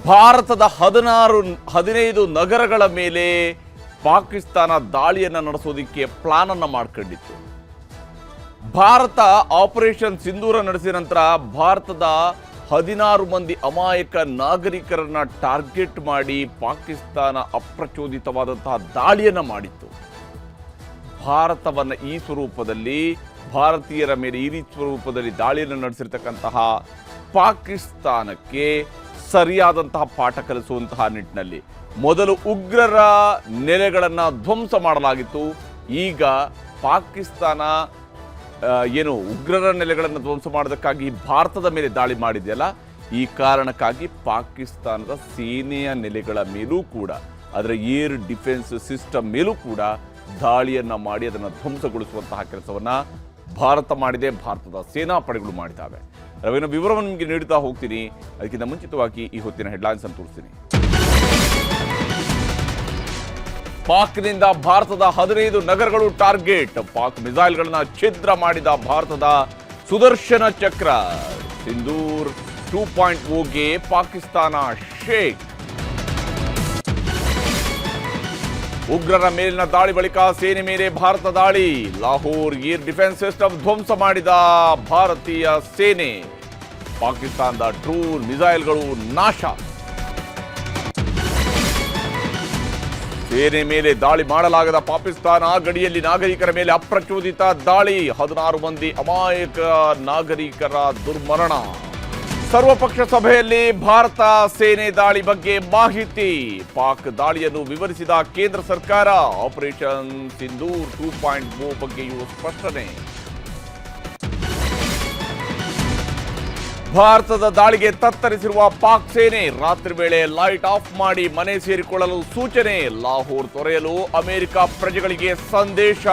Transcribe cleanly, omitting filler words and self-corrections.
ಭಾರತದ 15 ನಗರಗಳ ಮೇಲೆ ಪಾಕಿಸ್ತಾನ ದಾಳಿಯನ್ನು ನಡೆಸೋದಕ್ಕೆ ಪ್ಲಾನ್ ಅನ್ನು ಮಾಡ್ಕೊಂಡಿತ್ತು. ಭಾರತ ಆಪರೇಷನ್ ಸಿಂಧೂರ ನಡೆಸಿದ ನಂತರ ಭಾರತದ 16 ಮಂದಿ ಅಮಾಯಕ ನಾಗರಿಕರನ್ನ ಟಾರ್ಗೆಟ್ ಮಾಡಿ ಪಾಕಿಸ್ತಾನ ಅಪ್ರಚೋದಿತವಾದಂತಹ ದಾಳಿಯನ್ನು ಮಾಡಿತ್ತು. ಭಾರತವನ್ನು ಈ ಸ್ವರೂಪದಲ್ಲಿ, ಭಾರತೀಯರ ಮೇಲೆ ಈ ರೀತಿ ಸ್ವರೂಪದಲ್ಲಿ ದಾಳಿಯನ್ನು ನಡೆಸಿರ್ತಕ್ಕಂತಹ ಪಾಕಿಸ್ತಾನಕ್ಕೆ ಸರಿಯಾದಂತಹ ಪಾಠ ಕಲಿಸುವಂತಹ ನಿಟ್ಟಿನಲ್ಲಿ ಮೊದಲು ಉಗ್ರರ ನೆಲೆಗಳನ್ನು ಧ್ವಂಸ ಮಾಡಲಾಗಿತ್ತು. ಈಗ ಪಾಕಿಸ್ತಾನ ಉಗ್ರರ ನೆಲೆಗಳನ್ನು ಧ್ವಂಸ ಮಾಡೋದಕ್ಕಾಗಿ ಭಾರತದ ಮೇಲೆ ದಾಳಿ ಮಾಡಿದೆಯಲ್ಲ, ಈ ಕಾರಣಕ್ಕಾಗಿ ಪಾಕಿಸ್ತಾನದ ಸೇನೆಯ ನೆಲೆಗಳ ಮೇಲೂ ಕೂಡ, ಅದರ ಏರ್ ಡಿಫೆನ್ಸ್ ಸಿಸ್ಟಮ್ ಮೇಲೂ ಕೂಡ ದಾಳಿಯನ್ನು ಮಾಡಿ ಅದನ್ನು ಧ್ವಂಸಗೊಳಿಸುವಂತಹ ಕೆಲಸವನ್ನು ಭಾರತ ಮಾಡಿದೆ, ಭಾರತದ ಸೇನಾ ಪಡೆಗಳು ಮಾಡಿದ್ದಾವೆ. ರವಿನ ವಿವರವನ್ನು ನಿಮಗೆ ನೀಡುತ್ತಾ ಹೋಗ್ತೀನಿ. ಅದಕ್ಕಿಂತ ಮುಂಚಿತವಾಗಿ ಈ ಹೊತ್ತಿನ ಹೆಡ್ಲೈನ್ಸ್ ಅನ್ನು ತೋರಿಸ್ತೀನಿ. ಪಾಕ್ನಿಂದ ಭಾರತದ 15 ನಗರಗಳು ಟಾರ್ಗೆಟ್. ಪಾಕ್ ಮಿಸೈಲ್ಗಳನ್ನ ಛಿದ್ರ ಮಾಡಿದ ಭಾರತದ ಸುದರ್ಶನ ಚಕ್ರ. ಸಿಂಧೂರ್ 2.0ಗೆ ಪಾಕಿಸ್ತಾನ ಶೇಕ್. ಉಗ್ರರ ಮೇಲಿನ ದಾಳಿ ಬಳಿಕ ಸೇನೆ ಮೇಲೆ ಭಾರತ ದಾಳಿ. ಲಾಹೋರ್ ಏರ್ ಡಿಫೆನ್ಸ್ ಸಿಸ್ಟಮ್ ಧ್ವಂಸ ಮಾಡಿದ ಭಾರತೀಯ ಸೇನೆ. ಪಾಕಿಸ್ತಾನದ ಡ್ರೋನ್ ಮಿಸೈಲ್ಗಳು ನಾಶ. ಸೇನೆ ಮೇಲೆ ದಾಳಿ ಮಾಡಲಾಗದ ಪಾಕಿಸ್ತಾನ, ಗಡಿಯಲ್ಲಿ ನಾಗರಿಕರ ಮೇಲೆ ಅಪ್ರಚೋದಿತ ದಾಳಿ. 16 ಮಂದಿ ಅಮಾಯಕ ನಾಗರಿಕರ ದುರ್ಮರಣ. ಸರ್ವಪಕ್ಷ ಸಭೆಯಲ್ಲಿ ಭಾರತ ಸೇನೆ ದಾಳಿ ಬಗ್ಗೆ ಮಾಹಿತಿ. ಪಾಕ್ ದಾಳಿಯನ್ನು ವಿವರಿಸಿದ ಕೇಂದ್ರ ಸರ್ಕಾರ. ಆಪರೇಷನ್ ಸಿಂಧೂರ್ 2.0 ಬಗ್ಗೆಯೂ ಸ್ಪಷ್ಟನೆ. ಭಾರತದ ದಾಳಿಗೆ ತತ್ತರಿಸಿರುವ ಪಾಕ್ ಸೇನೆ. ರಾತ್ರಿ ವೇಳೆ ಲೈಟ್ ಆಫ್ ಮಾಡಿ ಮನೆ ಸೇರಿಕೊಳ್ಳಲು ಸೂಚನೆ. ಲಾಹೋರ್ ತೊರೆಯಲು ಅಮೆರಿಕ ಪ್ರಜೆಗಳಿಗೆ ಸಂದೇಶ.